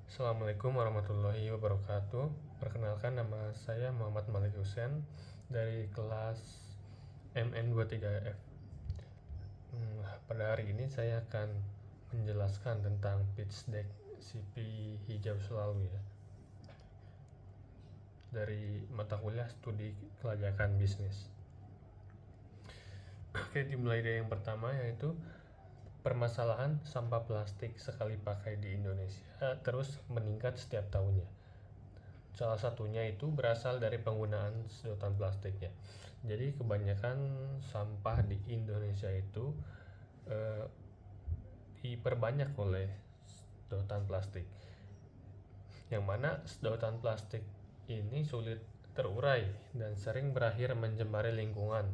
Assalamualaikum warahmatullahi wabarakatuh. Perkenalkan, nama saya Muhammad Malik Hussein dari kelas MN23F. Pada hari ini saya akan menjelaskan tentang pitch deck CP hijau selalu ya, dari mata kuliah studi kelayakan bisnis. Oke, dimulai dari yang pertama, yaitu permasalahan sampah plastik sekali pakai di Indonesia terus meningkat setiap tahunnya. Salah satunya itu berasal dari penggunaan sedotan plastiknya. Jadi kebanyakan sampah di Indonesia itu diperbanyak oleh sedotan plastik, yang mana sedotan plastik ini sulit terurai dan sering berakhir mencemari lingkungan,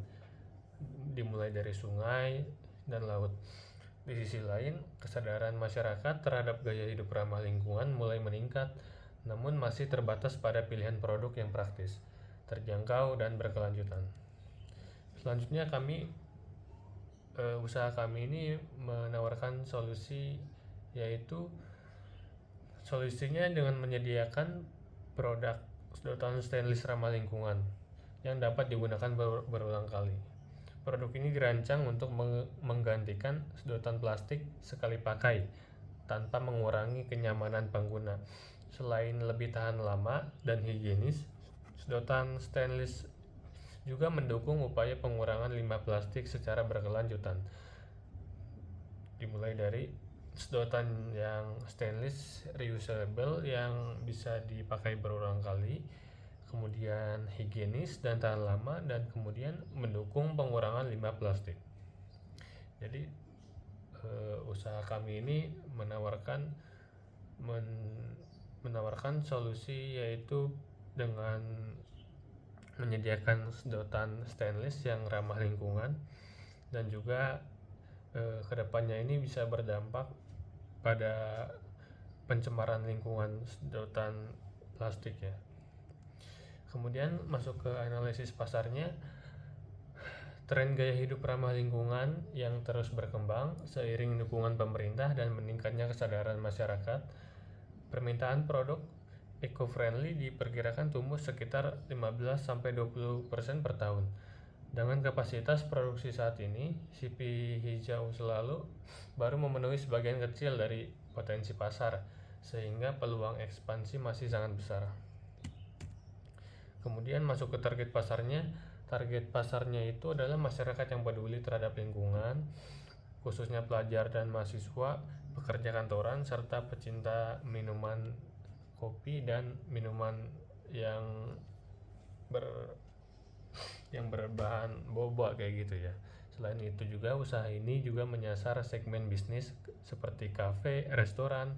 dimulai dari sungai dan laut. Di sisi lain, kesadaran masyarakat terhadap gaya hidup ramah lingkungan mulai meningkat, namun masih terbatas pada pilihan produk yang praktis, terjangkau, dan berkelanjutan. Selanjutnya usaha kami ini menawarkan solusi, yaitu solusinya dengan menyediakan produk sedotan stainless ramah lingkungan yang dapat digunakan berulang kali. Produk ini dirancang untuk menggantikan sedotan plastik sekali pakai tanpa mengurangi kenyamanan pengguna. Selain lebih tahan lama dan higienis, sedotan stainless juga mendukung upaya pengurangan limbah plastik secara berkelanjutan. Dimulai dari sedotan yang stainless reusable yang bisa dipakai berulang kali, kemudian higienis dan tahan lama, dan kemudian mendukung pengurangan limbah plastik. Jadi usaha kami ini menawarkan solusi, yaitu dengan menyediakan sedotan stainless yang ramah lingkungan, dan juga kedepannya ini bisa berdampak pada pencemaran lingkungan sedotan plastik ya. Kemudian masuk ke analisis pasarnya. Tren gaya hidup ramah lingkungan yang terus berkembang seiring dukungan pemerintah dan meningkatnya kesadaran masyarakat, permintaan produk eco-friendly diperkirakan tumbuh sekitar 15-20% per tahun. Dengan kapasitas produksi saat ini, CP hijau selalu baru memenuhi sebagian kecil dari potensi pasar, sehingga peluang ekspansi masih sangat besar. Kemudian masuk ke target pasarnya. Target pasarnya itu adalah masyarakat yang peduli terhadap lingkungan, khususnya pelajar dan mahasiswa, pekerja kantoran, serta pecinta minuman kopi dan minuman yang berbahan boba kayak gitu ya. Selain itu juga usaha ini juga menyasar segmen bisnis seperti kafe, restoran,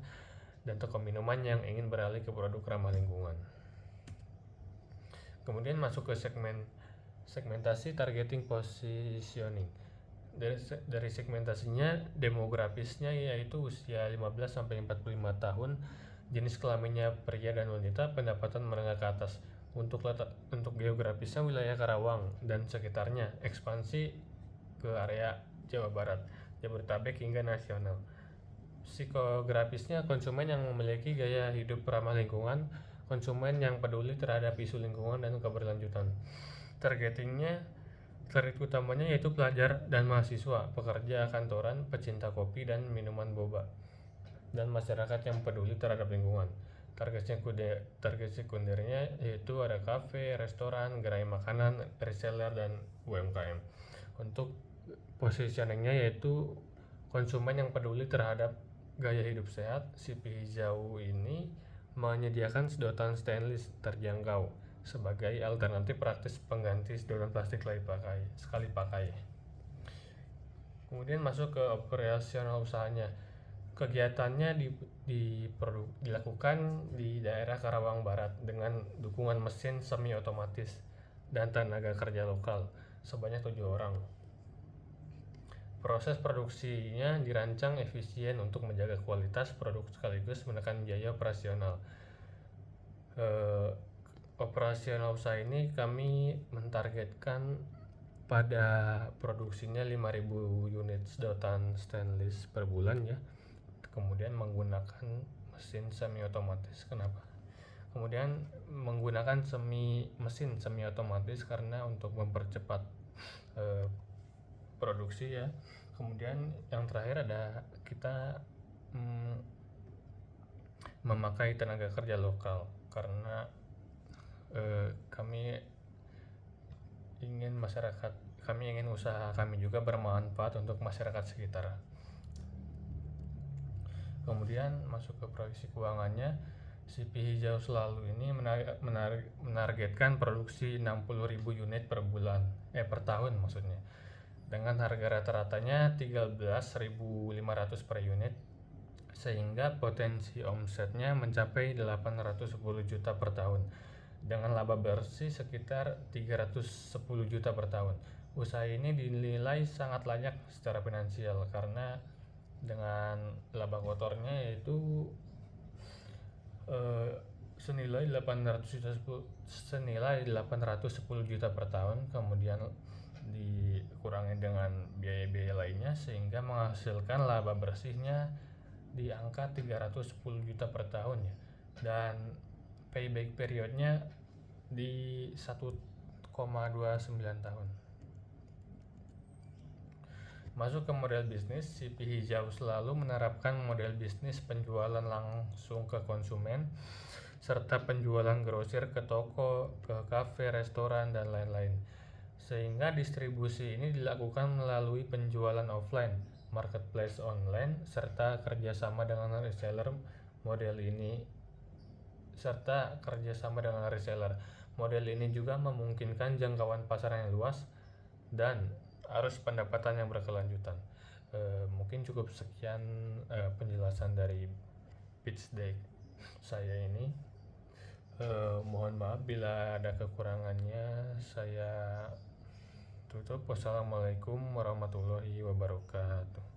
dan toko minuman yang ingin beralih ke produk ramah lingkungan. Kemudian masuk ke segmentasi targeting positioning. Dari segmentasinya, demografisnya yaitu usia 15-45 tahun, jenis kelaminnya pria dan wanita, pendapatan menengah ke atas. Untuk geografisnya wilayah Karawang dan sekitarnya, ekspansi ke area Jawa Barat, Jabodetabek hingga nasional. Psikografisnya konsumen yang memiliki gaya hidup ramah lingkungan, konsumen yang peduli terhadap isu lingkungan dan keberlanjutan. Target utamanya yaitu pelajar dan mahasiswa, pekerja kantoran, pecinta kopi dan minuman boba, dan masyarakat yang peduli terhadap lingkungan. Target sekundernya yaitu ada kafe, restoran, gerai makanan, reseller, dan UMKM. Untuk positioningnya yaitu konsumen yang peduli terhadap gaya hidup sehat. CP hijau ini menyediakan sedotan stainless terjangkau sebagai alternatif praktis pengganti sedotan plastik sekali pakai. Kemudian masuk ke operasional usahanya. Kegiatannya dilakukan di daerah Karawang Barat dengan dukungan mesin semi otomatis dan tenaga kerja lokal sebanyak 7 orang. Proses produksinya dirancang efisien untuk menjaga kualitas produk sekaligus menekan biaya operasional. Operasional usaha ini kami mentargetkan pada produksinya 5.000 unit sedotan stainless per bulan ya. Kemudian menggunakan mesin semi otomatis. Kenapa? Kemudian menggunakan mesin semi otomatis karena untuk mempercepat produksi ya. Kemudian yang terakhir ada kita memakai tenaga kerja lokal karena kami ingin usaha kami juga bermanfaat untuk masyarakat sekitar. Kemudian masuk ke proyeksi keuangannya, CP Hijau Selalu ini menargetkan produksi 60.000 unit per tahun maksudnya. Dengan harga rata-ratanya 13.500 per unit, sehingga potensi omsetnya mencapai 810 juta per tahun dengan laba bersih sekitar 310 juta per tahun. Usaha ini dinilai sangat layak secara finansial karena dengan laba kotornya yaitu senilai 810 juta per tahun, kemudian dikurangi dengan biaya-biaya lainnya sehingga menghasilkan laba bersihnya di angka 310 juta per tahun ya. Dan payback periodnya di 1,29 tahun. Masuk ke model bisnis, CP Hijau Selalu menerapkan model bisnis penjualan langsung ke konsumen serta penjualan grosir ke toko, ke kafe, restoran, dan lain-lain. Sehingga distribusi ini dilakukan melalui penjualan offline, marketplace online, serta kerjasama dengan reseller. Model ini juga memungkinkan jangkauan pasar yang luas dan arus pendapatan yang berkelanjutan. Mungkin cukup sekian penjelasan dari pitch deck saya ini. Mohon maaf bila ada kekurangannya. Saya tutup. Wassalamualaikum warahmatullahi wabarakatuh.